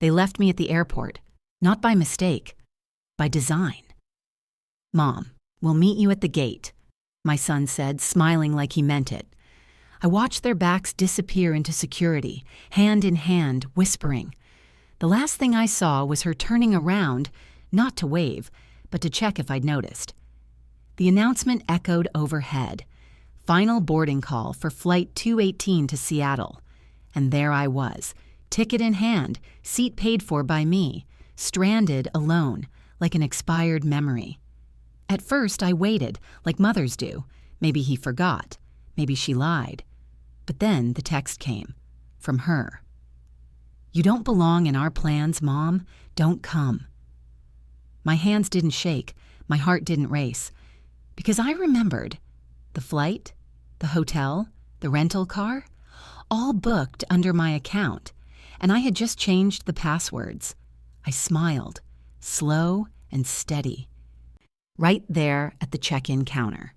They left me at the airport, not by mistake, by design. "Mom, we'll meet you at the gate," my son said, smiling like he meant it. I watched their backs disappear into security, hand in hand, whispering. The last thing I saw was her turning around, not to wave, but to check if I'd noticed. The announcement echoed overhead. Final boarding call for Flight 218 to Seattle. And there I was, ticket in hand, seat paid for by me, stranded alone, like an expired memory. At first I waited, like mothers do. Maybe he forgot. Maybe she lied. But then the text came, from her. "You don't belong in our plans, Mom. Don't come." My hands didn't shake, my heart didn't race, because I remembered the flight, the hotel, the rental car, all booked under my account, and I had just changed the passwords. I smiled, slow and steady, right there at the check-in counter.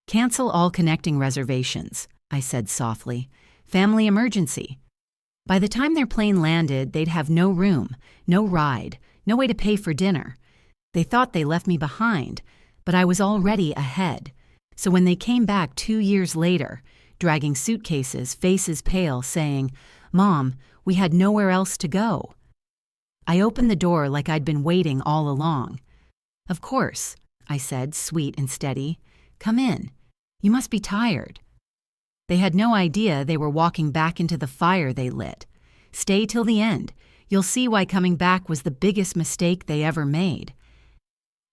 "Cancel all connecting reservations," I said softly. "Family emergency." By the time their plane landed, they'd have no room, no ride, no way to pay for dinner. They thought they left me behind, but I was already ahead. So when they came back 2 years later, dragging suitcases, faces pale, saying, "Mom, we had nowhere else to go," I opened the door like I'd been waiting all along. "Of course," I said, sweet and steady. "Come in. You must be tired." They had no idea they were walking back into the fire they lit. "Stay till the end. You'll see why coming back was the biggest mistake they ever made."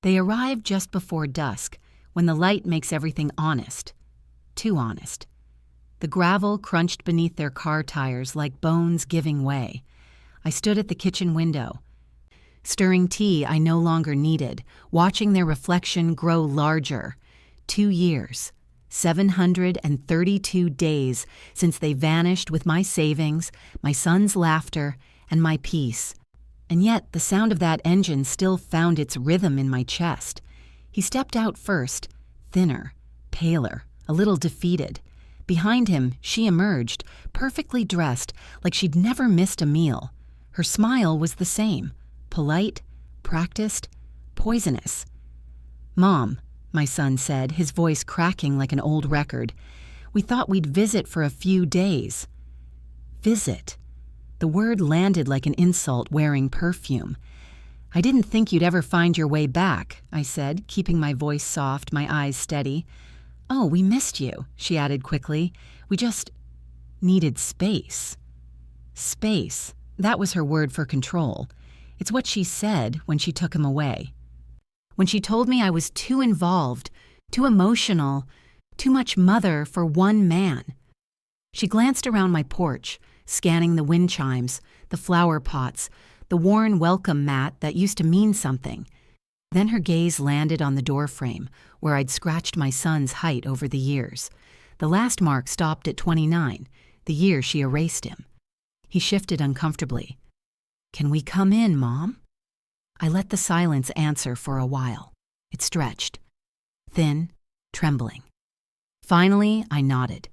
They arrived just before dusk, when the light makes everything honest. Too honest. The gravel crunched beneath their car tires like bones giving way. I stood at the kitchen window, stirring tea I no longer needed, watching their reflection grow larger. 2 years. 732 days since they vanished with my savings, my son's laughter, and my peace. And yet the sound of that engine still found its rhythm in my chest. He stepped out first, thinner, paler, a little defeated. Behind him, she emerged, perfectly dressed, like she'd never missed a meal. Her smile was the same, polite, practiced, poisonous. "Mom," my son said, his voice cracking like an old record, "we thought we'd visit for a few days." Visit. The word landed like an insult wearing perfume. "I didn't think you'd ever find your way back," I said, keeping my voice soft, my eyes steady. "Oh, we missed you," she added quickly. "We just needed space." Space. That was her word for control. It's what she said when she took him away. When she told me I was too involved, too emotional, too much mother for one man. She glanced around my porch, scanning the wind chimes, the flower pots, the worn welcome mat that used to mean something. Then her gaze landed on the doorframe, where I'd scratched my son's height over the years. The last mark stopped at 29, the year she erased him. He shifted uncomfortably. "Can we come in, Mom?" I let the silence answer for a while. It stretched. Thin, trembling. Finally, I nodded.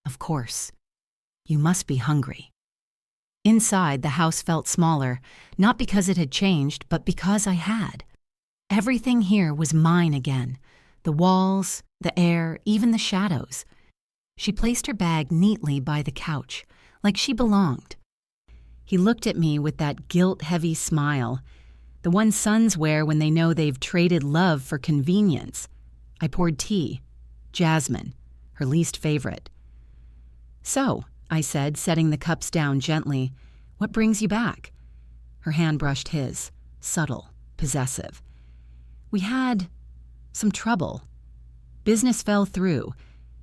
"Of course. You must be hungry." Inside, the house felt smaller, not because it had changed, but because I had. Everything here was mine again. The walls, the air, even the shadows. She placed her bag neatly by the couch, like she belonged. He looked at me with that guilt-heavy smile, the one sons wear when they know they've traded love for convenience. I poured tea. Jasmine, her least favorite. "So," I said, setting the cups down gently, "what brings you back?" Her hand brushed his, subtle, possessive. "We had some trouble. Business fell through.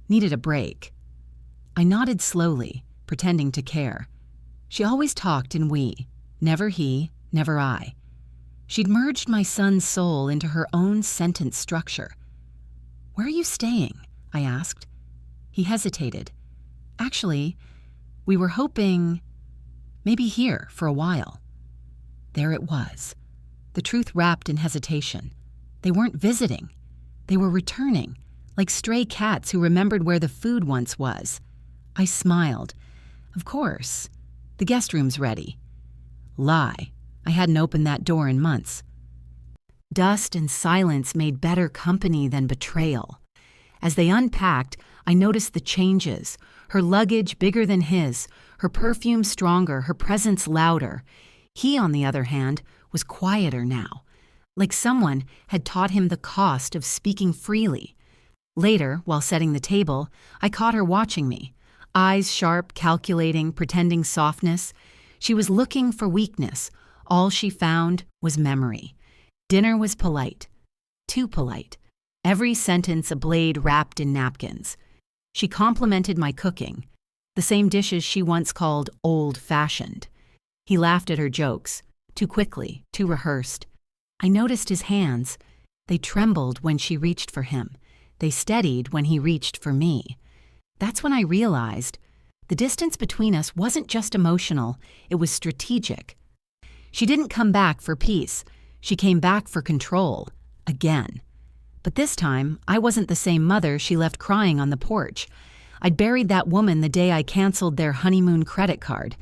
Needed a break." I nodded slowly, pretending to care. She always talked in we, never he, never I. She'd merged my son's soul into her own sentence structure. "Where are you staying?" I asked. He hesitated. "Actually, we were hoping maybe here for a while." There it was, the truth wrapped in hesitation. They weren't visiting. They were returning, like stray cats who remembered where the food once was. I smiled. "Of course. The guest room's ready." Lie. I hadn't opened that door in months. Dust and silence made better company than betrayal. As they unpacked, I noticed the changes. Her luggage bigger than his, her perfume stronger, her presence louder. He, on the other hand, was quieter now, like someone had taught him the cost of speaking freely. Later, while setting the table, I caught her watching me, eyes sharp, calculating, pretending softness. She was looking for weakness. All she found was memory. Dinner was polite. Too polite. Every sentence a blade wrapped in napkins. She complimented my cooking, the same dishes she once called old-fashioned. He laughed at her jokes, too quickly, too rehearsed. I noticed his hands. They trembled when she reached for him. They steadied when he reached for me. That's when I realized the distance between us wasn't just emotional, it was strategic. She didn't come back for peace. She came back for control. Again. But this time, I wasn't the same mother she left crying on the porch. I'd buried that woman the day I canceled their honeymoon credit card.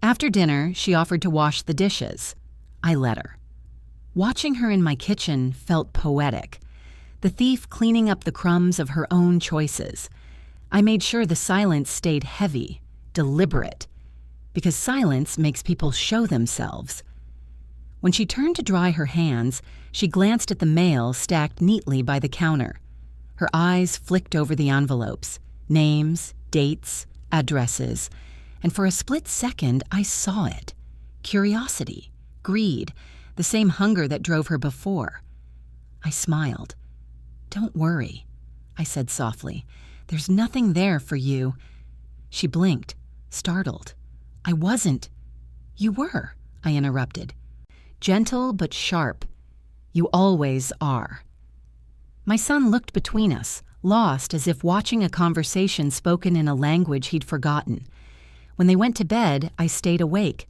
After dinner, she offered to wash the dishes. I let her. Watching her in my kitchen felt poetic. The thief cleaning up the crumbs of her own choices. I made sure the silence stayed heavy, deliberate, because silence makes people show themselves. When she turned to dry her hands, she glanced at the mail stacked neatly by the counter. Her eyes flicked over the envelopes, names, dates, addresses, and for a split second I saw it. Curiosity, greed, the same hunger that drove her before. I smiled. "Don't worry," I said softly. "There's nothing there for you." She blinked, startled. "I wasn't." "You were," I interrupted. Gentle but sharp. "You always are." My son looked between us, lost as if watching a conversation spoken in a language he'd forgotten. When they went to bed, I stayed awake.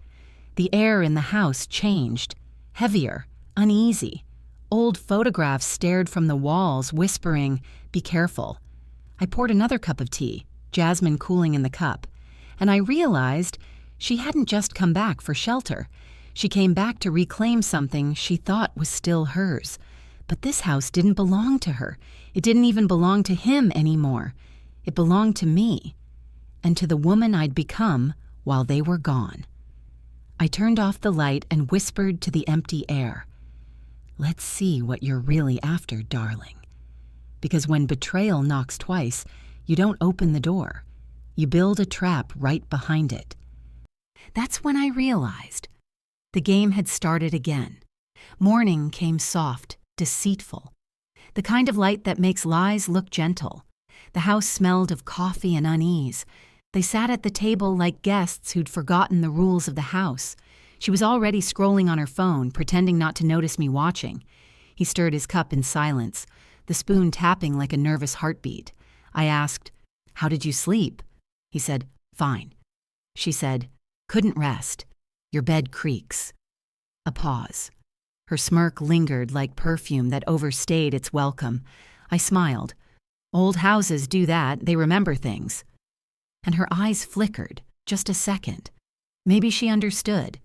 The air in the house changed, heavier, uneasy. Old photographs stared from the walls, whispering, "Be careful." I poured another cup of tea, jasmine cooling in the cup, and I realized she hadn't just come back for shelter. She came back to reclaim something she thought was still hers. But this house didn't belong to her. It didn't even belong to him anymore. It belonged to me, and to the woman I'd become while they were gone. I turned off the light and whispered to the empty air, "Let's see what you're really after, darling." Because when betrayal knocks twice, you don't open the door. You build a trap right behind it. That's when I realized the game had started again. Morning came soft, deceitful. The kind of light that makes lies look gentle. The house smelled of coffee and unease. They sat at the table like guests who'd forgotten the rules of the house. She was already scrolling on her phone, pretending not to notice me watching. He stirred his cup in silence, the spoon tapping like a nervous heartbeat. I asked, "How did you sleep?" He said, "Fine." She said, "Couldn't rest. Your bed creaks." A pause. Her smirk lingered like perfume that overstayed its welcome. I smiled. Old houses do that, they remember things. And her eyes flickered, just a second. Maybe she understood.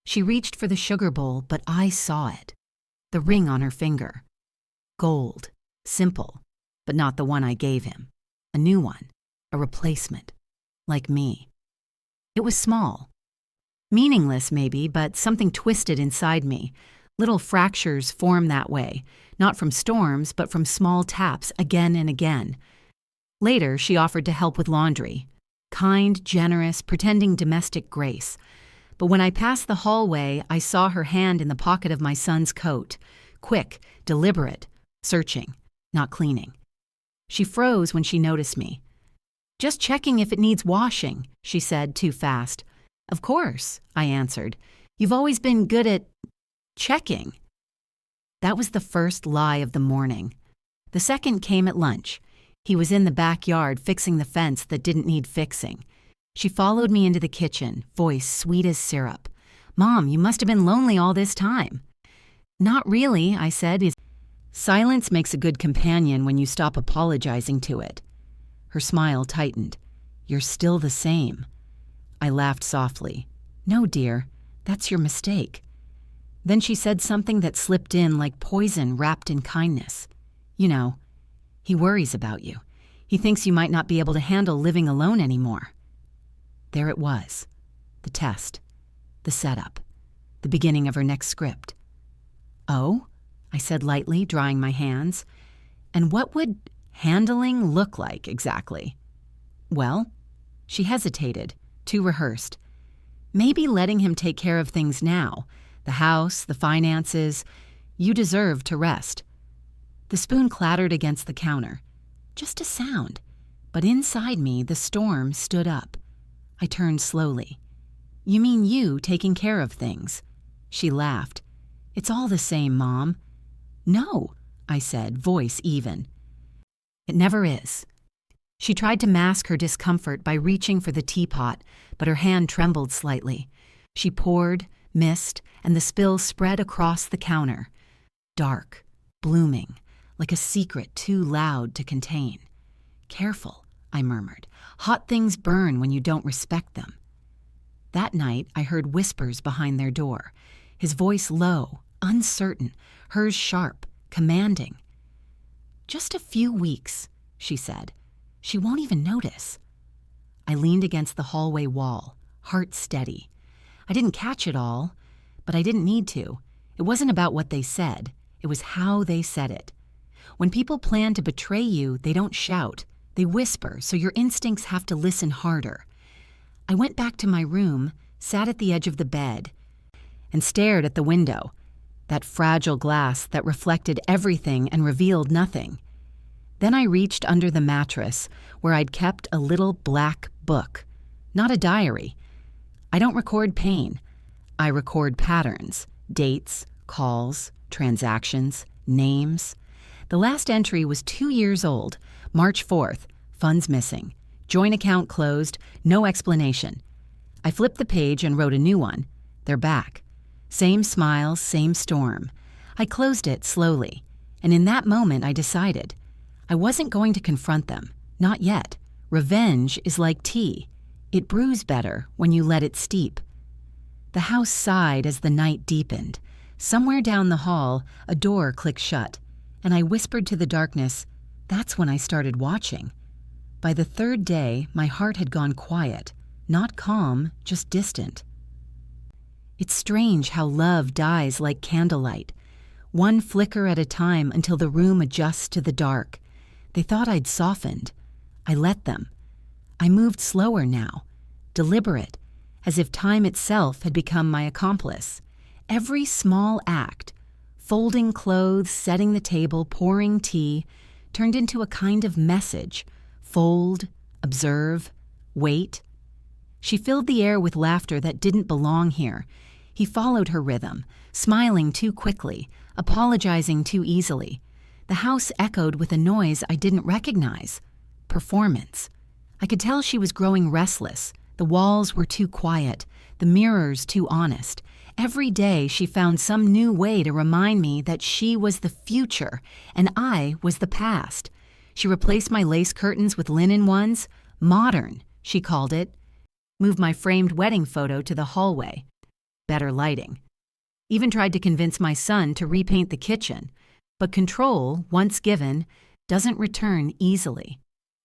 She reached for the sugar bowl, but I saw it. The ring on her finger. Gold. Simple, but not the one I gave him. A new one. A replacement. Like me. It was small. Meaningless, maybe, but something twisted inside me. Little fractures form that way, not from storms, but from small taps again and again. Later, she offered to help with laundry. Kind, generous, pretending domestic grace. But when I passed the hallway, I saw her hand in the pocket of my son's coat. Quick, deliberate, searching, not cleaning. She froze when she noticed me. "Just checking if it needs washing," she said too fast. "Of course," I answered. "You've always been good at checking." That was the first lie of the morning. The second came at lunch. He was in the backyard fixing the fence that didn't need fixing. She followed me into the kitchen, voice sweet as syrup. "Mom, you must have been lonely all this time." "Not really," I said. Silence makes a good companion when you stop apologizing to it. Her smile tightened. "You're still the same." I laughed softly. "No, dear. That's your mistake." Then she said something that slipped in like poison wrapped in kindness. "You know, he worries about you. He thinks you might not be able to handle living alone anymore." There it was. The test. The setup. The beginning of her next script. "Oh?" I said lightly, drying my hands. "And what would handling look like exactly?" "Well," she hesitated, too rehearsed. "Maybe letting him take care of things now. The house, the finances. You deserve to rest." The spoon clattered against the counter. Just a sound. But inside me, the storm stood up. I turned slowly. "You mean you taking care of things?" She laughed. "It's all the same, Mom." "No," I said, voice even. "It never is." She tried to mask her discomfort by reaching for the teapot, but her hand trembled slightly. She poured, missed, and the spill spread across the counter. Dark, blooming, like a secret too loud to contain. "Careful," I murmured. "Hot things burn when you don't respect them." That night, I heard whispers behind their door, his voice low, uncertain, hers sharp, commanding. "Just a few weeks," she said. "She won't even notice." I leaned against the hallway wall, heart steady. I didn't catch it all, but I didn't need to. It wasn't about what they said. It was how they said it. When people plan to betray you, they don't shout. They whisper, so your instincts have to listen harder. I went back to my room, sat at the edge of the bed, and stared at the window, that fragile glass that reflected everything and revealed nothing. Then I reached under the mattress, where I'd kept a little black book, not a diary. I don't record pain. I record patterns, dates, calls, transactions, names. The last entry was 2 years old, March 4th, funds missing, joint account closed, no explanation. I flipped the page and wrote a new one. They're back. Same smiles, same storm. I closed it slowly, and in that moment I decided. I wasn't going to confront them, not yet. Revenge is like tea. It brews better when you let it steep. The house sighed as the night deepened. Somewhere down the hall, a door clicked shut, and I whispered to the darkness, "That's when I started watching." By the third day, my heart had gone quiet, not calm, just distant. It's strange how love dies like candlelight, one flicker at a time until the room adjusts to the dark. They thought I'd softened. I let them. I moved slower now, deliberate, as if time itself had become my accomplice. Every small act, folding clothes, setting the table, pouring tea, turned into a kind of message. Fold, observe, wait. She filled the air with laughter that didn't belong here. He followed her rhythm, smiling too quickly, apologizing too easily. The house echoed with a noise I didn't recognize. Performance. I could tell she was growing restless. The walls were too quiet, the mirrors too honest. Every day she found some new way to remind me that she was the future and I was the past. She replaced my lace curtains with linen ones. Modern, she called it. Moved my framed wedding photo to the hallway. Better lighting. Even tried to convince my son to repaint the kitchen. But control, once given, doesn't return easily.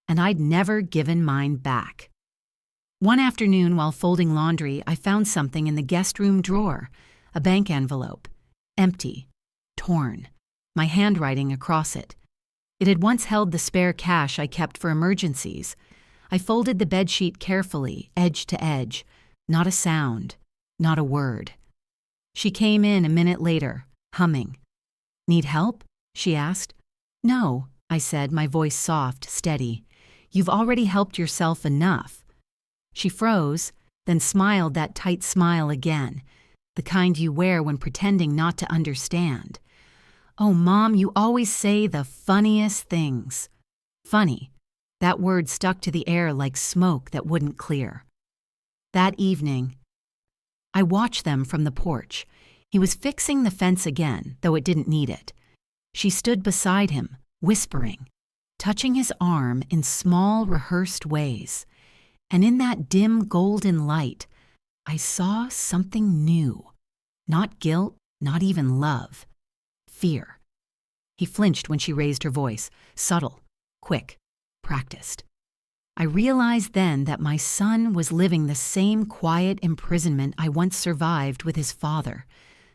And I'd never given mine back. One afternoon while folding laundry, I found something in the guest room drawer, a bank envelope. Empty. Torn. My handwriting across it. It had once held the spare cash I kept for emergencies. I folded the bedsheet carefully, edge to edge. Not a sound. Not a word. She came in a minute later, humming. "Need help?" she asked. "No," I said, my voice soft, steady. "You've already helped yourself enough." She froze, then smiled that tight smile again, the kind you wear when pretending not to understand. "Oh, Mom, you always say the funniest things." Funny. That word stuck to the air like smoke that wouldn't clear. That evening, I watched them from the porch. He was fixing the fence again, though it didn't need it. She stood beside him, whispering, touching his arm in small, rehearsed ways. And in that dim golden light, I saw something new. Not guilt, not even love. Fear. He flinched when she raised her voice, subtle, quick, practiced. I realized then that my son was living the same quiet imprisonment I once survived with his father.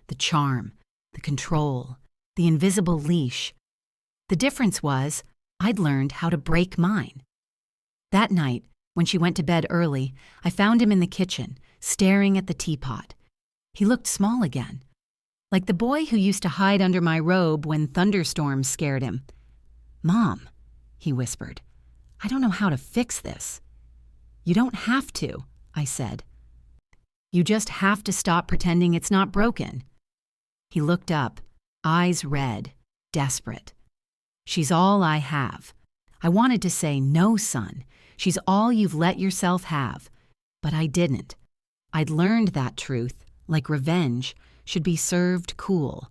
The charm, the control, the invisible leash. The difference was, I'd learned how to break mine. That night, when she went to bed early, I found him in the kitchen, staring at the teapot. He looked small again, like the boy who used to hide under my robe when thunderstorms scared him. "Mom," he whispered, "I don't know how to fix this." "You don't have to," I said. "You just have to stop pretending it's not broken." He looked up, eyes red, desperate. "She's all I have." I wanted to say, "No, son, she's all you've let yourself have." But I didn't. I'd learned that truth, like revenge, should be served cool.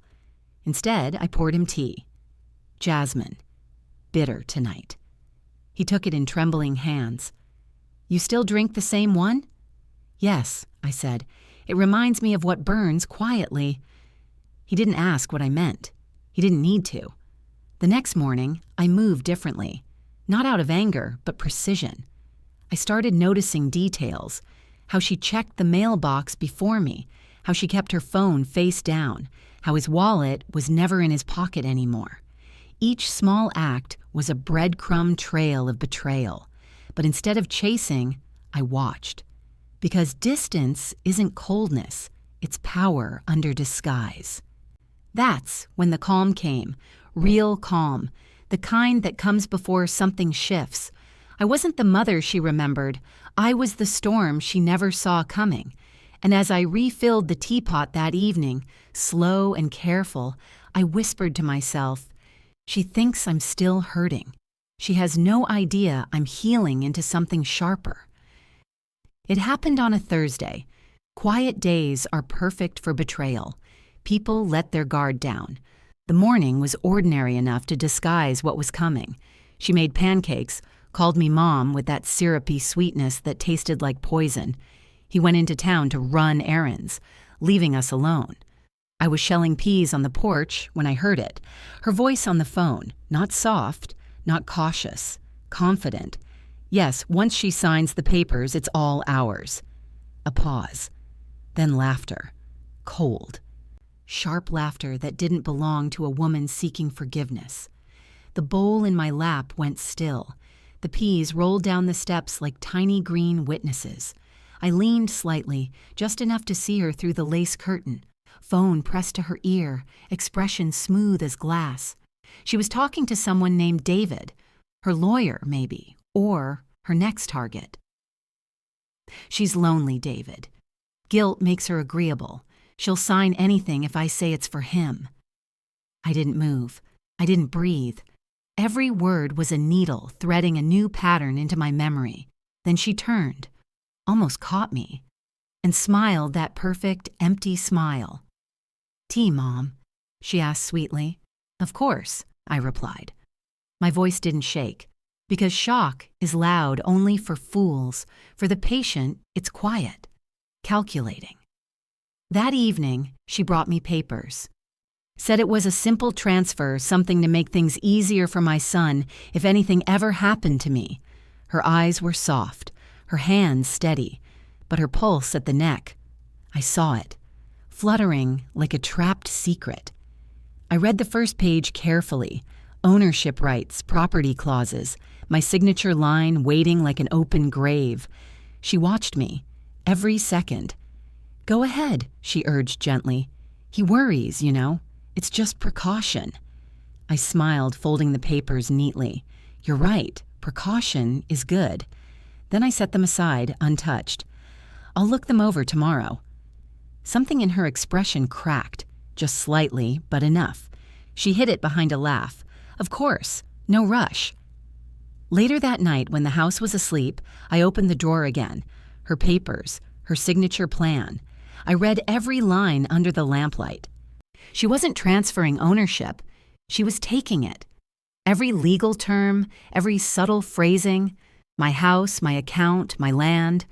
Instead, I poured him tea. Jasmine. Bitter tonight. He took it in trembling hands. "You still drink the same one?" "Yes," I said. "It reminds me of what burns quietly." He didn't ask what I meant. He didn't need to. The next morning, I moved differently. Not out of anger, but precision. I started noticing details. How she checked the mailbox before me. How she kept her phone face down. How his wallet was never in his pocket anymore. Each small act was a breadcrumb trail of betrayal. But instead of chasing, I watched. Because distance isn't coldness, it's power under disguise. That's when the calm came, real calm, the kind that comes before something shifts. I wasn't the mother she remembered. I was the storm she never saw coming. And as I refilled the teapot that evening, slow and careful, I whispered to myself, "She thinks I'm still hurting. She has no idea I'm healing into something sharper." It happened on a Thursday. Quiet days are perfect for betrayal. People let their guard down. The morning was ordinary enough to disguise what was coming. She made pancakes, called me Mom with that syrupy sweetness that tasted like poison. He went into town to run errands, leaving us alone. I was shelling peas on the porch when I heard it. Her voice on the phone, not soft, not cautious, confident. Yes, once she signs the papers, it's all ours. A pause. Then laughter. Cold. Sharp laughter that didn't belong to a woman seeking forgiveness. The bowl in my lap went still. The peas rolled down the steps like tiny green witnesses. I leaned slightly, just enough to see her through the lace curtain. Phone pressed to her ear, expression smooth as glass. She was talking to someone named David. Her lawyer, maybe, or her next target. She's lonely, David. Guilt makes her agreeable. She'll sign anything if I say it's for him. I didn't move. I didn't breathe. Every word was a needle threading a new pattern into my memory. Then she turned, almost caught me, and smiled that perfect, empty smile. "Tea, Mom?" she asked sweetly. "Of course," I replied. My voice didn't shake, because shock is loud only for fools. For the patient, it's quiet, calculating. That evening, she brought me papers. Said it was a simple transfer, something to make things easier for my son if anything ever happened to me. Her eyes were soft, her hands steady, but her pulse at the neck. I saw it, fluttering like a trapped secret. I read the first page carefully. Ownership rights, property clauses, my signature line waiting like an open grave. She watched me, every second. "Go ahead," she urged gently. "He worries, you know. It's just precaution." I smiled, folding the papers neatly. "You're right. Precaution is good." Then I set them aside, untouched. "I'll look them over tomorrow." Something in her expression cracked, just slightly, but enough. She hid it behind a laugh. "Of course. No rush." Later that night, when the house was asleep, I opened the drawer again. Her papers, her signature plan. I read every line under the lamplight. She wasn't transferring ownership. She was taking it. Every legal term, every subtle phrasing, my house, my account, my land,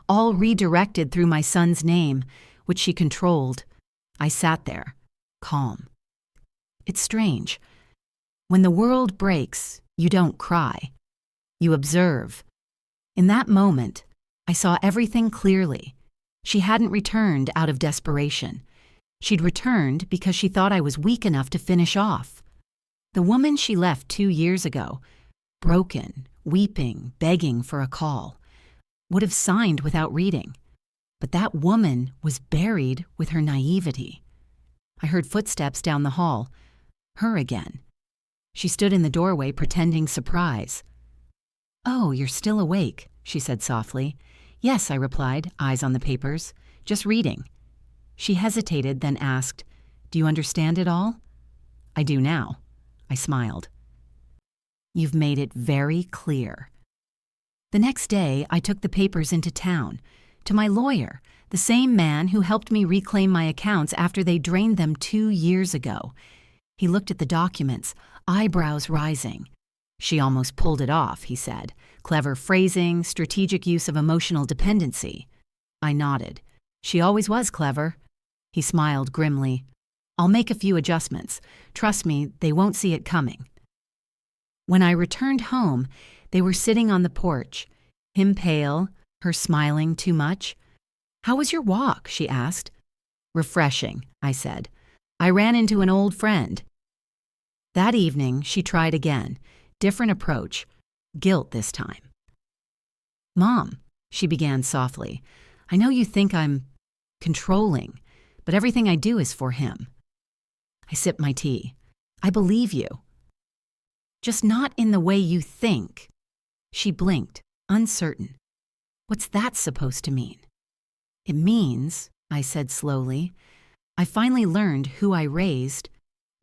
all redirected through my son's name, which she controlled. I sat there, calm. It's strange. When the world breaks, you don't cry. You observe. In that moment, I saw everything clearly. She hadn't returned out of desperation. She'd returned because she thought I was weak enough to finish off. The woman she left 2 years ago, broken, weeping, begging for a call, would have signed without reading. But that woman was buried with her naivety. I heard footsteps down the hall. Her again. She stood in the doorway pretending surprise. "Oh, you're still awake," she said softly. "Yes," I replied, eyes on the papers. "Just reading." She hesitated, then asked, "Do you understand it all?" "I do now." I smiled. "You've made it very clear." The next day, I took the papers into town, to my lawyer, the same man who helped me reclaim my accounts after they drained them 2 years ago. He looked at the documents, eyebrows rising. "She almost pulled it off," he said. "Clever phrasing, strategic use of emotional dependency." I nodded. "She always was clever." He smiled grimly. "I'll make a few adjustments. Trust me, they won't see it coming." When I returned home, they were sitting on the porch, him pale, her smiling too much. "How was your walk?" she asked. "Refreshing," I said. "I ran into an old friend." That evening, she tried again. Different approach. Guilt this time. "Mom," she began softly, "I know you think I'm controlling, but everything I do is for him." I sipped my tea. "I believe you. Just not in the way you think." She blinked, uncertain. "What's that supposed to mean?" "It means," I said slowly, "I finally learned who I raised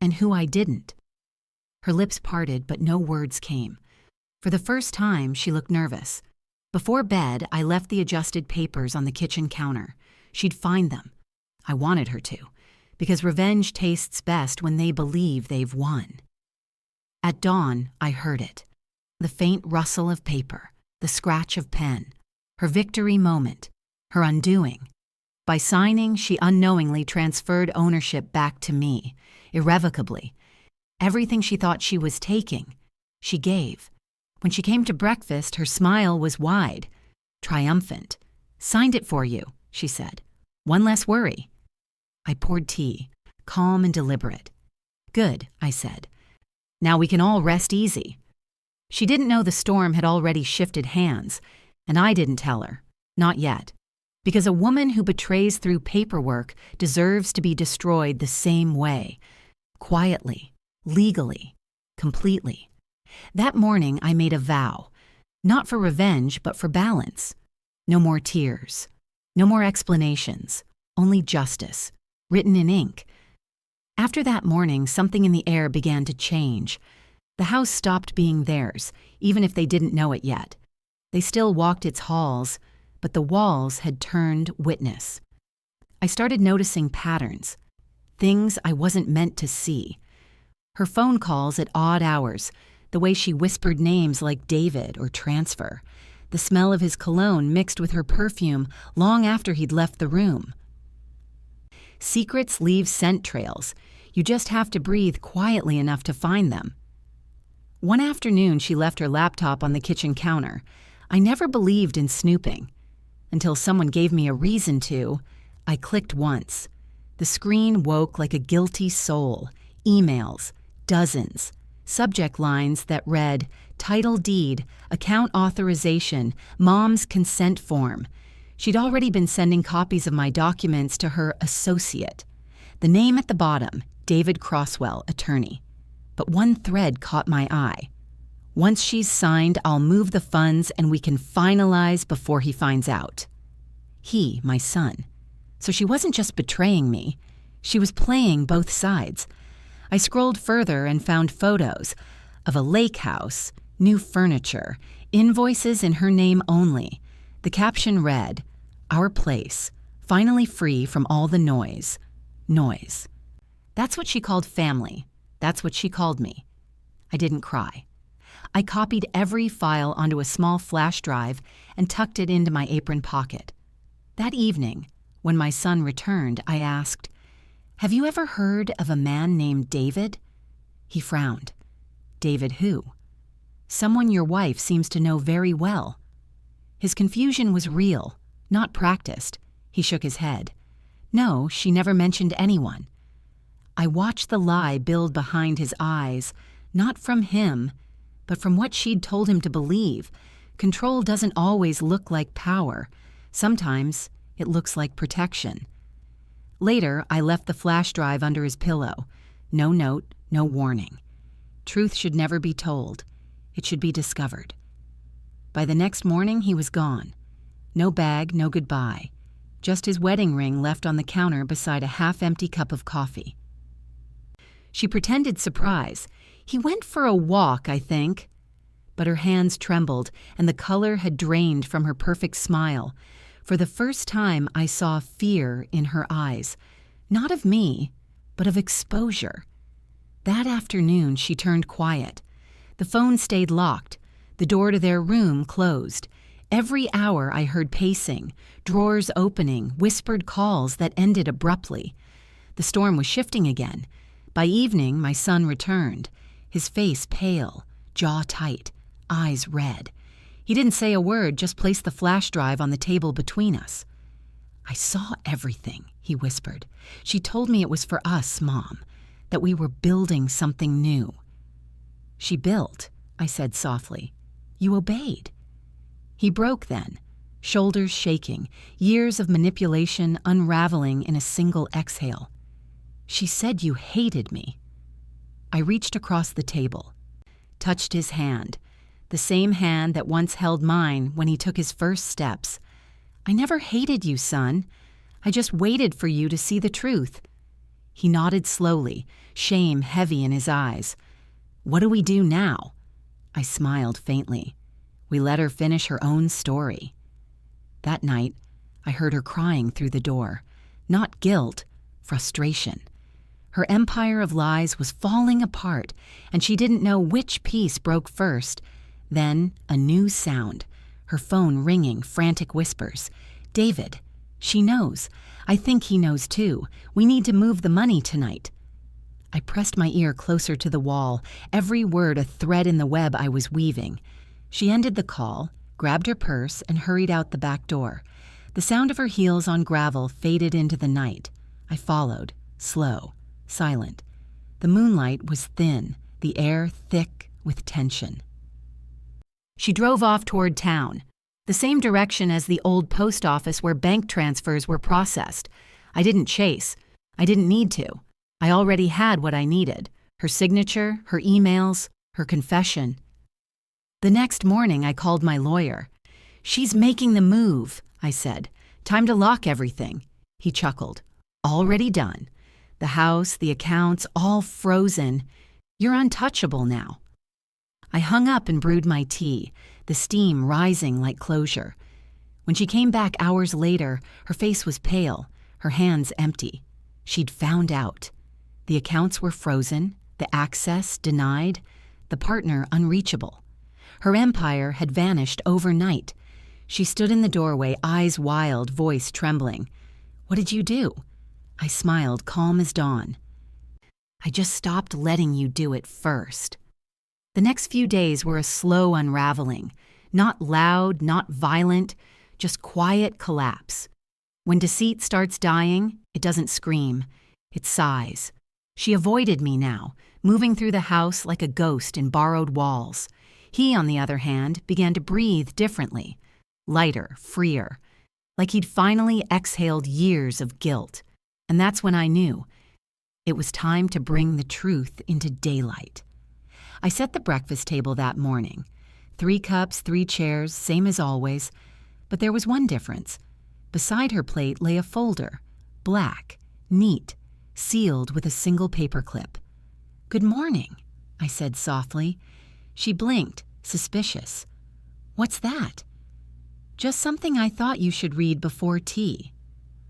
and who I didn't." Her lips parted, but no words came. For the first time, she looked nervous. Before bed, I left the adjusted papers on the kitchen counter. She'd find them. I wanted her to, because revenge tastes best when they believe they've won. At dawn, I heard it. The faint rustle of paper, the scratch of pen, her victory moment, her undoing. By signing, she unknowingly transferred ownership back to me, irrevocably. Everything she thought she was taking, she gave. When she came to breakfast, her smile was wide, triumphant. "Signed it for you," she said. "One less worry." I poured tea, calm and deliberate. "Good," I said. "Now we can all rest easy." She didn't know the storm had already shifted hands, and I didn't tell her, not yet, because a woman who betrays through paperwork deserves to be destroyed the same way, quietly, legally, completely. That morning I made a vow, not for revenge but for balance. No more tears, no more explanations, only justice, written in ink. After that morning, something in the air began to change. The house stopped being theirs, even if they didn't know it yet. They still walked its halls, but the walls had turned witness. I started noticing patterns, things I wasn't meant to see. Her phone calls at odd hours, the way she whispered names like David or transfer, the smell of his cologne mixed with her perfume long after he'd left the room. Secrets leave scent trails. You just have to breathe quietly enough to find them. One afternoon, she left her laptop on the kitchen counter. I never believed in snooping. Until someone gave me a reason to, I clicked once. The screen woke like a guilty soul. Emails, dozens. Subject lines that read, title deed, account authorization, mom's consent form. She'd already been sending copies of my documents to her associate. The name at the bottom, David Crosswell, attorney. But one thread caught my eye. Once she's signed, I'll move the funds and we can finalize before he finds out. He, my son. So she wasn't just betraying me. She was playing both sides. I scrolled further and found photos of a lake house, new furniture, invoices in her name only. The caption read, "Our place, finally free from all the noise." Noise. That's what she called family. That's what she called me. I didn't cry. I copied every file onto a small flash drive and tucked it into my apron pocket. That evening, when my son returned, I asked, "Have you ever heard of a man named David?" He frowned. "David who?" "Someone your wife seems to know very well." His confusion was real, not practiced. He shook his head. "No, she never mentioned anyone." I watched the lie build behind his eyes, not from him, but from what she'd told him to believe. Control doesn't always look like power. Sometimes it looks like protection. Later, I left the flash drive under his pillow. No note, no warning. Truth should never be told. It should be discovered. By the next morning, he was gone. No bag, no goodbye. Just his wedding ring left on the counter beside a half-empty cup of coffee. She pretended surprise. "He went for a walk, I think." But her hands trembled, and the color had drained from her perfect smile. For the first time, I saw fear in her eyes. Not of me, but of exposure. That afternoon, she turned quiet. The phone stayed locked. The door to their room closed. Every hour I heard pacing, drawers opening, whispered calls that ended abruptly. The storm was shifting again. By evening, my son returned, his face pale, jaw tight, eyes red. He didn't say a word, just placed the flash drive on the table between us. "I saw everything," he whispered. "She told me it was for us, Mom, that we were building something new." "She built," I said softly. "You obeyed." He broke then, shoulders shaking, years of manipulation unraveling in a single exhale. "She said you hated me." I reached across the table, touched his hand, the same hand that once held mine when he took his first steps. "I never hated you, son. I just waited for you to see the truth." He nodded slowly, shame heavy in his eyes. "What do we do now?" I smiled faintly. We let her finish her own story. That night, I heard her crying through the door. Not guilt, frustration. Her empire of lies was falling apart, and she didn't know which piece broke first. Then, a new sound. Her phone ringing, frantic whispers. "David, she knows. I think he knows too. We need to move the money tonight." I pressed my ear closer to the wall, every word a thread in the web I was weaving. She ended the call, grabbed her purse, and hurried out the back door. The sound of her heels on gravel faded into the night. I followed, slow, silent. The moonlight was thin, the air thick with tension. She drove off toward town, the same direction as the old post office where bank transfers were processed. I didn't chase. I didn't need to. I already had what I needed: her signature, her emails, her confession. The next morning, I called my lawyer. "She's making the move," I said. "Time to lock everything." He chuckled. "Already done. The house, the accounts, all frozen. You're untouchable now." I hung up and brewed my tea, the steam rising like closure. When she came back hours later, her face was pale, her hands empty. She'd found out. The accounts were frozen, the access denied, the partner unreachable. Her empire had vanished overnight. She stood in the doorway, eyes wild, voice trembling. "What did you do?" I smiled, calm as dawn. "I just stopped letting you do it first." The next few days were a slow unraveling. Not loud, not violent, just quiet collapse. When deceit starts dying, it doesn't scream. It sighs. She avoided me now, moving through the house like a ghost in borrowed walls. He, on the other hand, began to breathe differently, lighter, freer, like he'd finally exhaled years of guilt. And that's when I knew it was time to bring the truth into daylight. I set the breakfast table that morning. 3 cups, 3 chairs, same as always. But there was one difference. Beside her plate lay a folder, black, neat, sealed with a single paperclip. "Good morning," I said softly. She blinked, suspicious. "What's that?" "Just something I thought you should read before tea."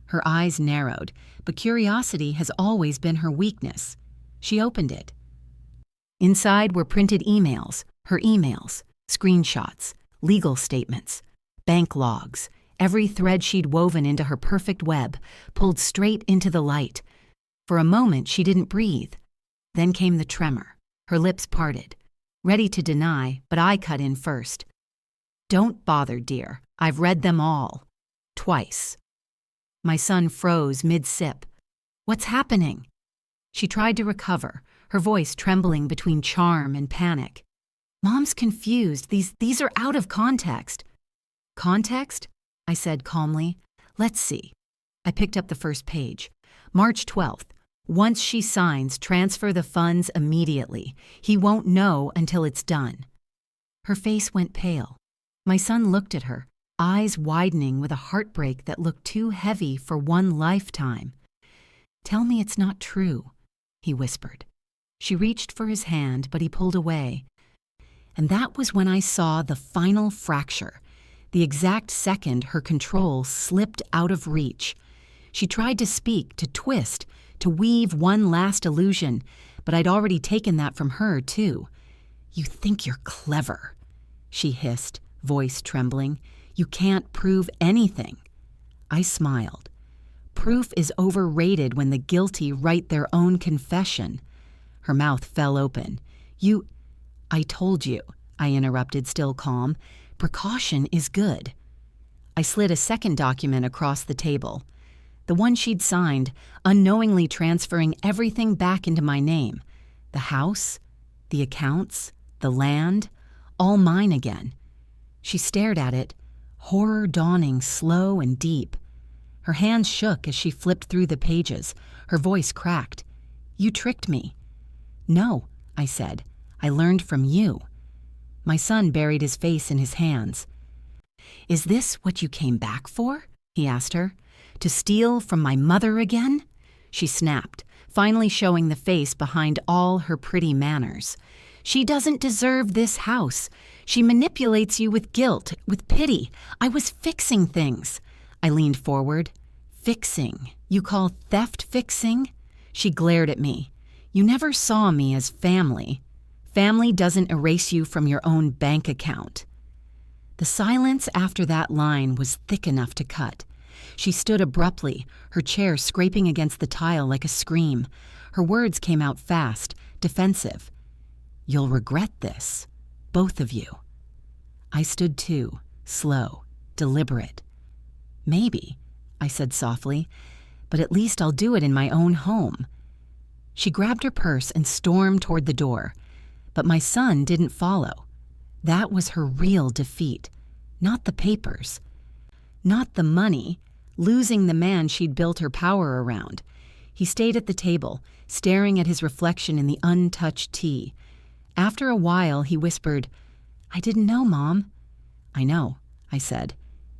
Her eyes narrowed, but curiosity has always been her weakness. She opened it. Inside were printed emails, Her emails, screenshots, legal statements, bank logs, every thread she'd woven into her perfect web, pulled straight into the light. For a moment, she didn't breathe. Then came the tremor. Her lips parted. Ready to deny, but I cut in first. Don't bother, dear. I've read them all. Twice. My son froze mid-sip. What's happening? She tried to recover, her voice trembling between charm and panic. Mom's confused. These are out of context. Context? I said calmly. Let's see. I picked up the first page. March 12th. Once she signs, transfer the funds immediately. He won't know until it's done. Her face went pale. My son looked at her, eyes widening with a heartbreak that looked too heavy for one lifetime. Tell me it's not true, he whispered. She reached for his hand, but he pulled away. And that was when I saw the final fracture, the exact second her control slipped out of reach. She tried to speak, to twist, to weave one last illusion, but I'd already taken that from her, too. You think you're clever, she hissed, voice trembling. You can't prove anything. I smiled. Proof is overrated when the guilty write their own confession. Her mouth fell open. I told you, I interrupted, still calm. Precaution is good. I slid a second document across the table. The one she'd signed, unknowingly transferring everything back into my name. The house, the accounts, the land, all mine again. She stared at it, horror dawning slow and deep. Her hands shook as she flipped through the pages. Her voice cracked. You tricked me. No, I said. I learned from you. My son buried his face in his hands. Is this what you came back for? He asked her. To steal from my mother again? She snapped, finally showing the face behind all her pretty manners. She doesn't deserve this house. She manipulates you with guilt, with pity. I was fixing things. I leaned forward. Fixing? You call theft fixing? She glared at me. You never saw me as family. Family doesn't erase you from your own bank account. The silence after that line was thick enough to cut. She stood abruptly, her chair scraping against the tile like a scream. Her words came out fast, defensive. You'll regret this, both of you. I stood too, slow, deliberate. Maybe, I said softly, but at least I'll do it in my own home. She grabbed her purse and stormed toward the door, but my son didn't follow. That was her real defeat, not the papers, not the money, losing the man she'd built her power around. He stayed at the table, staring at his reflection in the untouched tea. After a while, he whispered, I didn't know, Mom. I know, I said.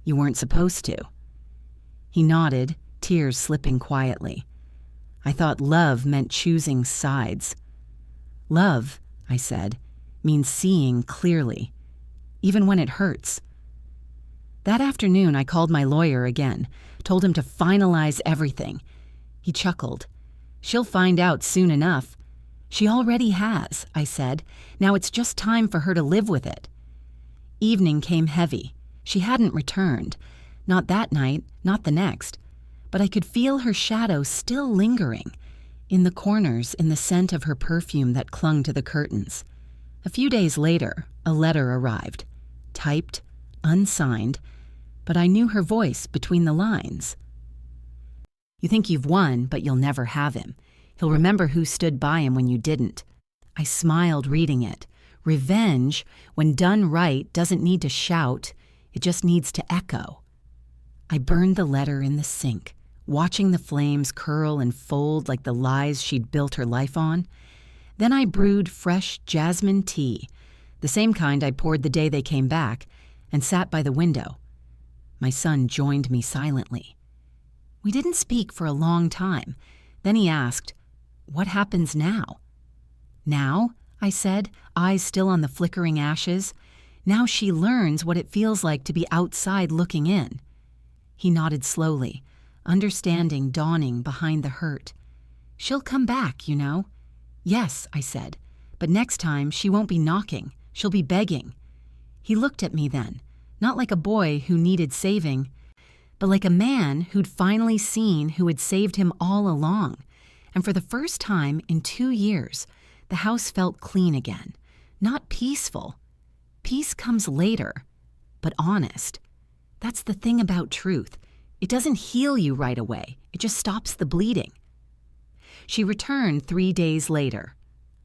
You weren't supposed to. He nodded, tears slipping quietly. I thought love meant choosing sides. Love, I said, means seeing clearly, even when it hurts. That afternoon, I called my lawyer again, told him to finalize everything. He chuckled. She'll find out soon enough. She already has, I said. Now it's just time for her to live with it. Evening came heavy. She hadn't returned. Not that night, not the next. But I could feel her shadow still lingering, in the corners, in the scent of her perfume that clung to the curtains. A few days later, a letter arrived. Typed, unsigned, but I knew her voice between the lines. You think you've won, but you'll never have him. He'll remember who stood by him when you didn't. I smiled reading it. Revenge, when done right, doesn't need to shout. It just needs to echo. I burned the letter in the sink, watching the flames curl and fold like the lies she'd built her life on. Then I brewed fresh jasmine tea, the same kind I poured the day they came back, and sat by the window. My son joined me silently. We didn't speak for a long time. Then he asked, What happens now? Now, I said, eyes still on the flickering ashes. Now she learns what it feels like to be outside looking in. He nodded slowly, understanding dawning behind the hurt. She'll come back, you know. Yes, I said, but next time she won't be knocking. She'll be begging." He looked at me then, not like a boy who needed saving, but like a man who'd finally seen who had saved him all along. And for the first time in 2 years, the house felt clean again. Not peaceful. Peace comes later, but honest. That's the thing about truth. It doesn't heal you right away. It just stops the bleeding. She returned 3 days later,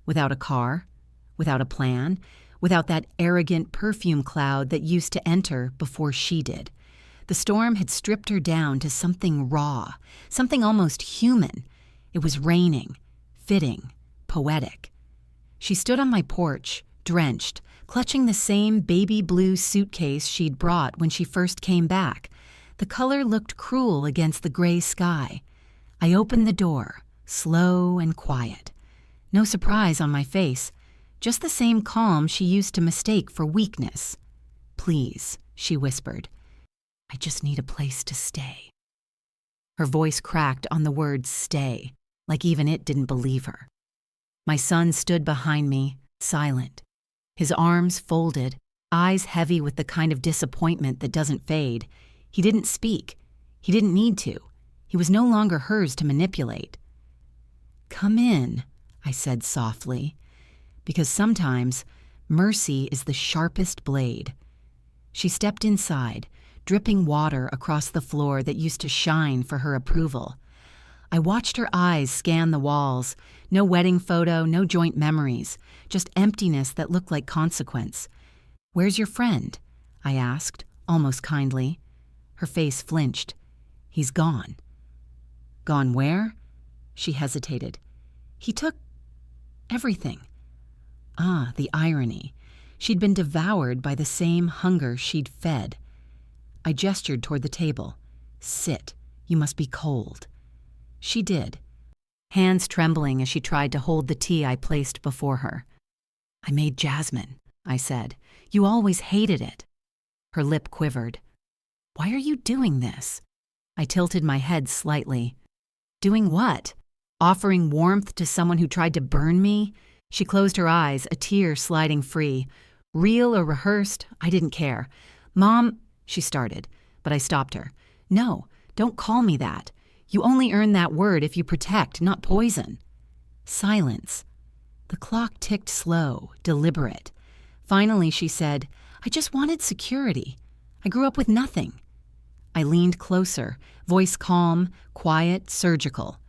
without a car, without a plan, without that arrogant perfume cloud that used to enter before she did. The storm had stripped her down to something raw, something almost human. It was raining, fitting, poetic. She stood on my porch, drenched, clutching the same baby blue suitcase she'd brought when she first came back. The color looked cruel against the gray sky. I opened the door, slow and quiet. No surprise on my face, just the same calm she used to mistake for weakness. "Please," she whispered. "I just need a place to stay." Her voice cracked on the word stay, like even it didn't believe her. My son stood behind me, silent, his arms folded, eyes heavy with the kind of disappointment that doesn't fade. He didn't speak. He didn't need to. He was no longer hers to manipulate. "Come in," I said softly, because sometimes mercy is the sharpest blade. She stepped inside, dripping water across the floor that used to shine for her approval. I watched her eyes scan the walls. No wedding photo, no joint memories, just emptiness that looked like consequence. "Where's your friend?" I asked, almost kindly. Her face flinched. "He's gone." "Gone where?" She hesitated. "He took everything." Ah, the irony. She'd been devoured by the same hunger she'd fed. I gestured toward the table. "Sit. You must be cold." She did, hands trembling as she tried to hold the tea I placed before her. "I made jasmine," I said. "You always hated it." Her lip quivered. "Why are you doing this?" I tilted my head slightly. "Doing what? Offering warmth to someone who tried to burn me?" She closed her eyes, a tear sliding free. Real or rehearsed, I didn't care. "Mom," she started, but I stopped her. "No, don't call me that. You only earn that word if you protect, not poison." Silence. The clock ticked slow, deliberate. Finally, she said, "I just wanted security. I grew up with nothing." I leaned closer, voice calm, quiet, surgical.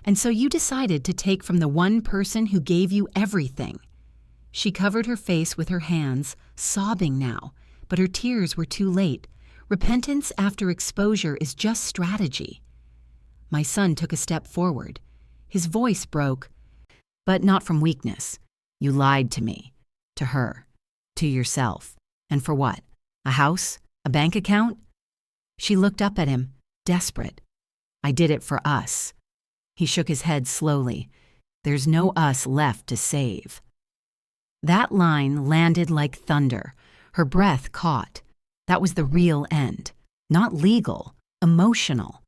"And so you decided to take from the one person who gave you everything." She covered her face with her hands, sobbing now, but her tears were too late. Repentance after exposure is just strategy. My son took a step forward. His voice broke, but not from weakness. "You lied to me, to her, to yourself. And for what? A house? A bank account?" She looked up at him, desperate. "I did it for us." He shook his head slowly. "There's no us left to save." That line landed like thunder. Her breath caught. That was the real end. Not legal, emotional.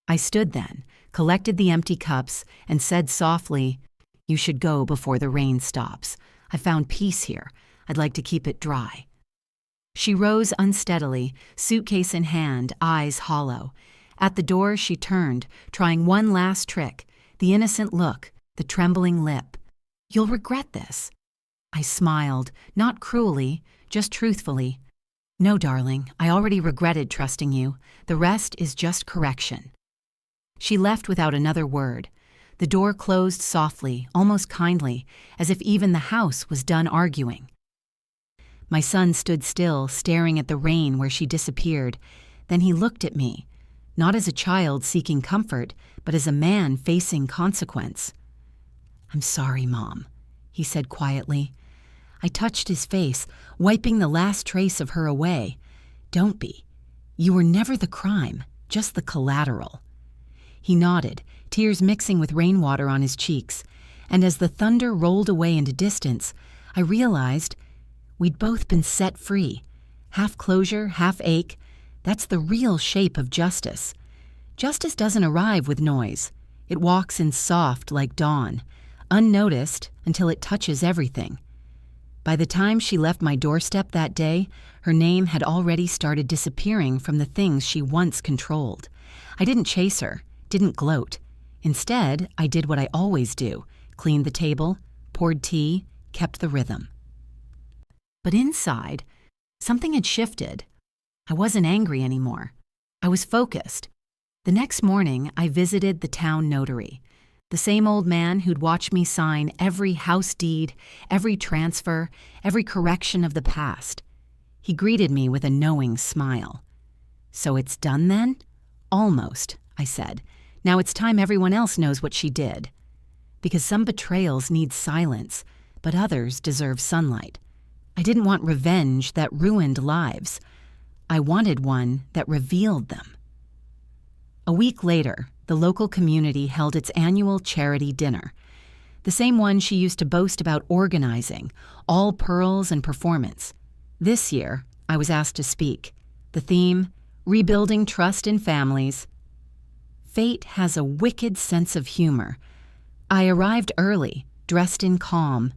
I stood then, collected the empty cups, and said softly, "You should go before the rain stops. I found peace here. I'd like to keep it dry." She rose unsteadily, suitcase in hand, eyes hollow. At the door, she turned, trying one last trick, the innocent look, the trembling lip. "You'll regret this." I smiled, not cruelly, just truthfully. "No, darling, I already regretted trusting you. The rest is just correction." She left without another word. The door closed softly, almost kindly, as if even the house was done arguing. My son stood still, staring at the rain where she disappeared. Then he looked at me, not as a child seeking comfort, but as a man facing consequence. "I'm sorry, Mom," he said quietly. I touched his face, wiping the last trace of her away. "Don't be. You were never the crime, just the collateral." He nodded, tears mixing with rainwater on his cheeks, and as the thunder rolled away into distance, I realized we'd both been set free. Half closure, half ache. That's the real shape of justice. Justice doesn't arrive with noise. It walks in soft like dawn, unnoticed until it touches everything. By the time she left my doorstep that day, her name had already started disappearing from the things she once controlled. I didn't chase her, didn't gloat. Instead, I did what I always do: cleaned the table, poured tea, kept the rhythm. But inside, something had shifted. I wasn't angry anymore. I was focused. The next morning, I visited the town notary, the same old man who'd watched me sign every house deed, every transfer, every correction of the past. He greeted me with a knowing smile. "So it's done then?" "Almost," I said. "Now it's time everyone else knows what she did." Because some betrayals need silence, but others deserve sunlight. I didn't want revenge that ruined lives. I wanted one that revealed them. A week later, the local community held its annual charity dinner, the same one she used to boast about organizing, all pearls and performance. This year, I was asked to speak. The theme, Rebuilding Trust in Families. Fate has a wicked sense of humor. I arrived early, dressed in calm.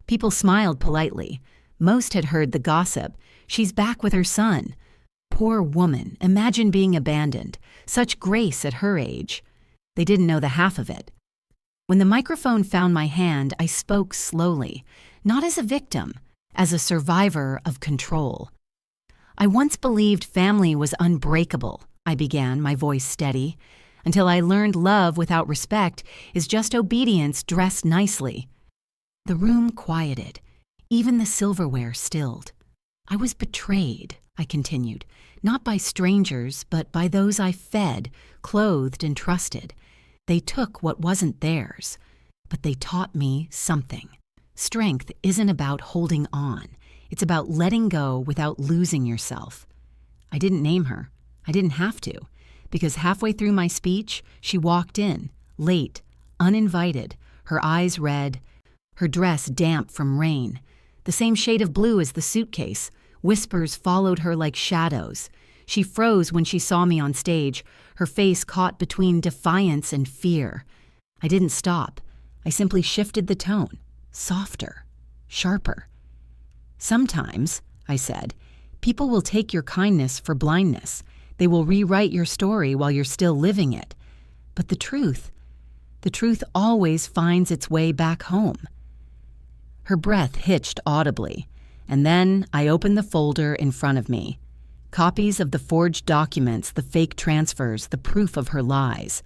People smiled politely. Most had heard the gossip. She's back with her son. Poor woman, imagine being abandoned. Such grace at her age. They didn't know the half of it. When the microphone found my hand, I spoke slowly, not as a victim, as a survivor of control. "I once believed family was unbreakable," I began, my voice steady, "until I learned love without respect is just obedience dressed nicely." The room quieted. Even the silverware stilled. "I was betrayed," I continued, "not by strangers, but by those I fed, clothed, and trusted. They took what wasn't theirs, but they taught me something. Strength isn't about holding on. It's about letting go without losing yourself." I didn't name her. I didn't have to, because halfway through my speech, she walked in, late, uninvited, her eyes red, her dress damp from rain, the same shade of blue as the suitcase. Whispers followed her like shadows. She froze when she saw me on stage, her face caught between defiance and fear. I didn't stop. I simply shifted the tone, softer, sharper. "Sometimes," I said, "people will take your kindness for blindness. They will rewrite your story while you're still living it. But the truth always finds its way back home." Her breath hitched audibly, and then I opened the folder in front of me. Copies of the forged documents, the fake transfers, the proof of her lies.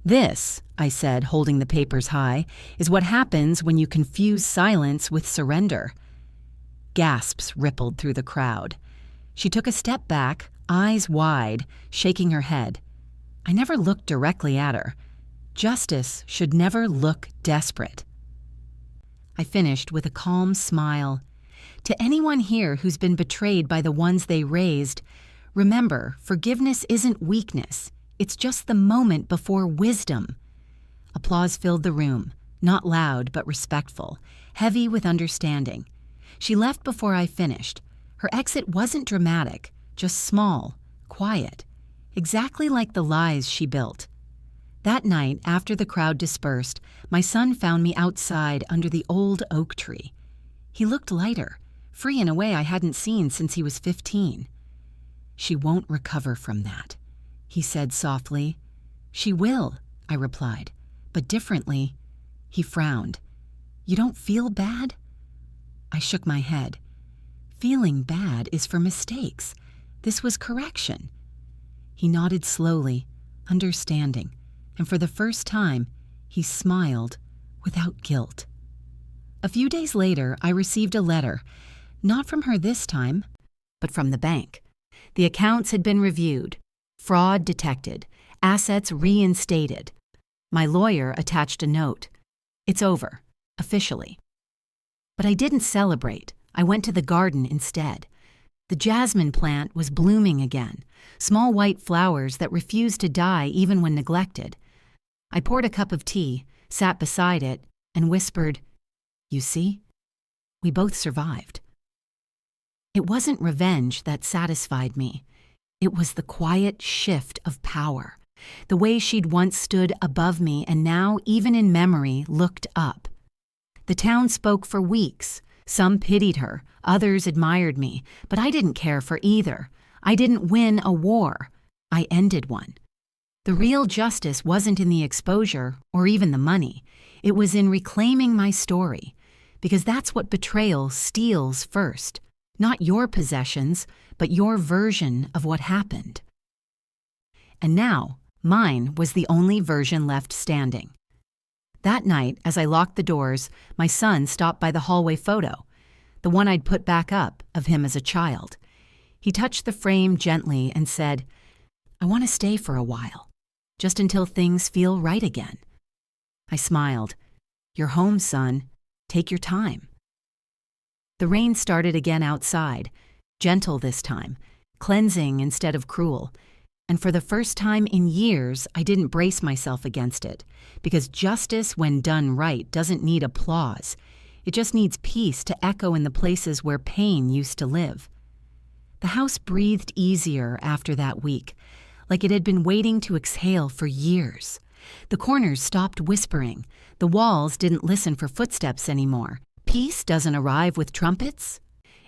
"This," I said, holding the papers high, "is what happens when you confuse silence with surrender." Gasps rippled through the crowd. She took a step back, eyes wide, shaking her head. I never looked directly at her. Justice should never look desperate. I finished with a calm smile. "To anyone here who's been betrayed by the ones they raised, remember, forgiveness isn't weakness. It's just the moment before wisdom." Applause filled the room, not loud but respectful, heavy with understanding. She left before I finished. Her exit wasn't dramatic, just small, quiet, exactly like the lies she built. That night, after the crowd dispersed, my son found me outside under the old oak tree. He looked lighter, free in a way I hadn't seen since he was 15. "She won't recover from that," he said softly. "She will," I replied, "but differently." He frowned. "You don't feel bad?" I shook my head. "Feeling bad is for mistakes. This was correction." He nodded slowly, understanding, and for the first time, he smiled without guilt. A few days later, I received a letter, not from her this time, but from the bank. The accounts had been reviewed, fraud detected, assets reinstated. My lawyer attached a note. "It's over, officially." But I didn't celebrate. I went to the garden instead. The jasmine plant was blooming again, small white flowers that refused to die even when neglected. I poured a cup of tea, sat beside it, and whispered, "You see? We both survived." It wasn't revenge that satisfied me. It was the quiet shift of power, the way she'd once stood above me and now, even in memory, looked up. The town spoke for weeks, Some pitied her, others admired me, but I didn't care for either. I didn't win a war. I ended one. The real justice wasn't in the exposure or even the money. It was in reclaiming my story, because that's what betrayal steals first. Not your possessions, but your version of what happened. And now, mine was the only version left standing. That night, as I locked the doors, my son stopped by the hallway photo, the one I'd put back up of him as a child. He touched the frame gently and said, "I want to stay for a while, just until things feel right again." I smiled. "You're home, son. Take your time." The rain started again outside, gentle this time, cleansing instead of cruel. And for the first time in years, I didn't brace myself against it, because justice, when done right, doesn't need applause. It just needs peace to echo in the places where pain used to live. The house breathed easier after that week, like it had been waiting to exhale for years. The corners stopped whispering. The walls didn't listen for footsteps anymore. Peace doesn't arrive with trumpets.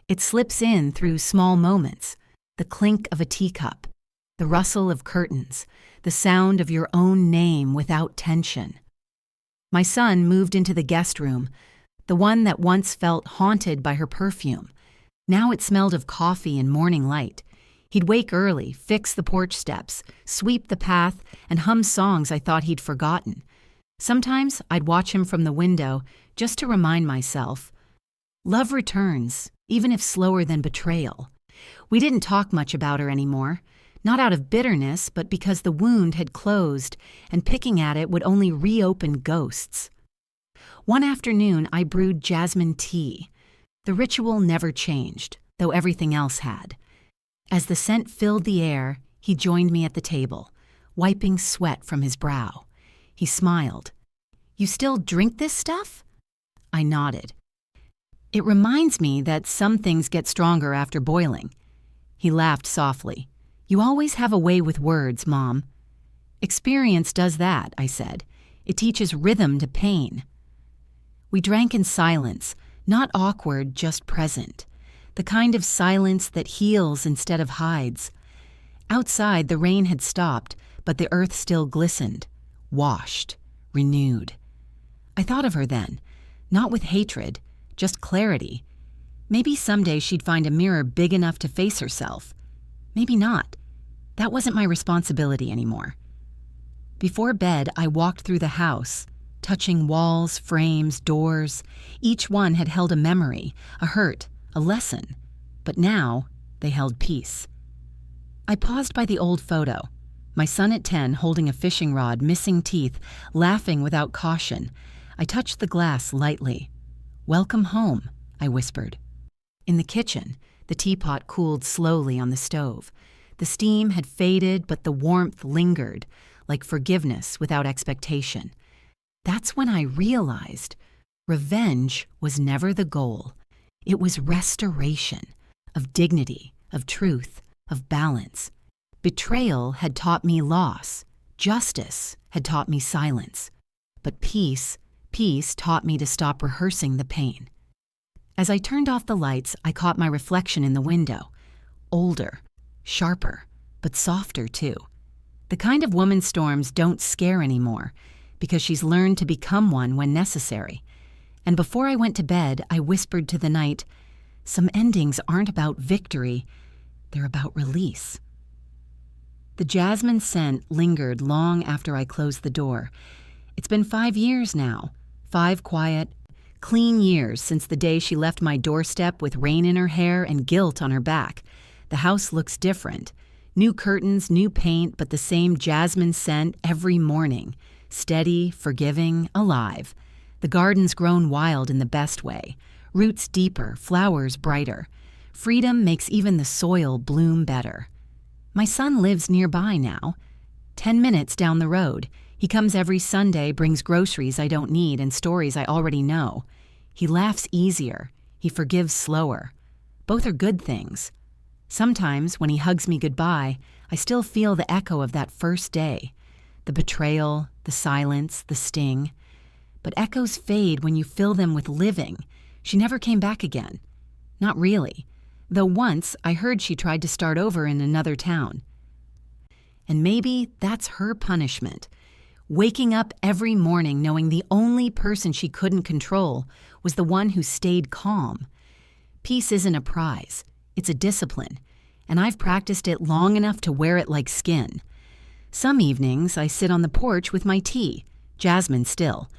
It slips in through small moments, the clink of a teacup, the rustle of curtains, the sound of your own name without tension. My son moved into the guest room, the one that once felt haunted by her perfume. Now it smelled of coffee and morning light. He'd wake early, fix the porch steps, sweep the path, and hum songs I thought he'd forgotten. Sometimes I'd watch him from the window just to remind myself, love returns, even if slower than betrayal. We didn't talk much about her anymore. Not out of bitterness, but because the wound had closed, and picking at it would only reopen ghosts. One afternoon, I brewed jasmine tea. The ritual never changed, though everything else had. As the scent filled the air, he joined me at the table, wiping sweat from his brow. He smiled. "You still drink this stuff?" I nodded. "It reminds me that some things get stronger after boiling." He laughed softly. "You always have a way with words, Mom." "Experience does that," I said. "It teaches rhythm to pain." We drank in silence, not awkward, just present. The kind of silence that heals instead of hides. Outside, the rain had stopped, but the earth still glistened, washed, renewed. I thought of her then, not with hatred, just clarity. Maybe someday she'd find a mirror big enough to face herself. Maybe not. That wasn't my responsibility anymore. Before bed, I walked through the house, touching walls, frames, doors. Each one had held a memory, a hurt, a lesson. But now, they held peace. I paused by the old photo. My son at 10 holding a fishing rod, missing teeth, laughing without caution. I touched the glass lightly. "Welcome home," I whispered. In the kitchen, the teapot cooled slowly on the stove. The steam had faded, but the warmth lingered, like forgiveness without expectation. That's when I realized revenge was never the goal. It was restoration of dignity, of truth, of balance. Betrayal had taught me loss. Justice had taught me silence. But peace taught me to stop rehearsing the pain. As I turned off the lights, I caught my reflection in the window. Older, sharper, but softer too. The kind of woman storms don't scare anymore, because she's learned to become one when necessary. And before I went to bed, I whispered to the night, some endings aren't about victory, they're about release. The jasmine scent lingered long after I closed the door. It's been 5 years now, 5 quiet, clean years since the day she left my doorstep with rain in her hair and guilt on her back. The house looks different. New curtains, new paint, but the same jasmine scent every morning. Steady, forgiving, alive. The garden's grown wild in the best way. Roots deeper, flowers brighter. Freedom makes even the soil bloom better. My son lives nearby now. 10 minutes down the road. He comes every Sunday, brings groceries I don't need and stories I already know. He laughs easier. He forgives slower. Both are good things. Sometimes, when he hugs me goodbye, I still feel the echo of that first day. The betrayal, the silence, the sting. But echoes fade when you fill them with living, She never came back again. Not really, though once I heard she tried to start over in another town. And maybe that's her punishment. Waking up every morning knowing the only person she couldn't control was the one who stayed calm. Peace isn't a prize, it's a discipline, and I've practiced it long enough to wear it like skin. Some evenings I sit on the porch with my tea, jasmine still,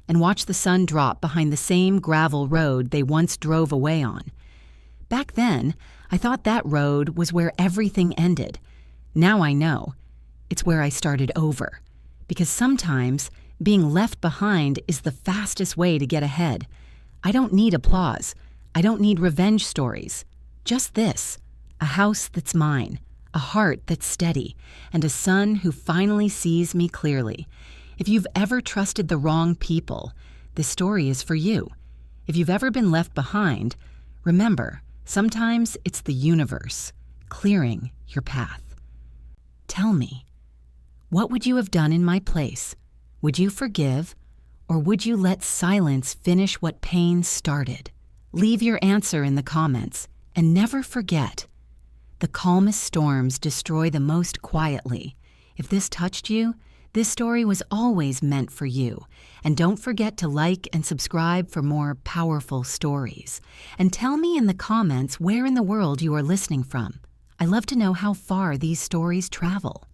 and watch the sun drop behind the same gravel road they once drove away on. Back then, I thought that road was where everything ended. Now I know. It's where I started over. Because sometimes being left behind is the fastest way to get ahead. I don't need applause. I don't need revenge stories. Just this: a house that's mine, a heart that's steady, and a son who finally sees me clearly. If you've ever trusted the wrong people, this story is for you. If you've ever been left behind, remember, sometimes it's the universe clearing your path. Tell me, what would you have done in my place? Would you forgive, or would you let silence finish what pain started? Leave your answer in the comments, and never forget, the calmest storms destroy the most quietly. If this touched you, this story was always meant for you. And don't forget to like and subscribe for more powerful stories. And tell me in the comments where in the world you are listening from. I love to know how far these stories travel.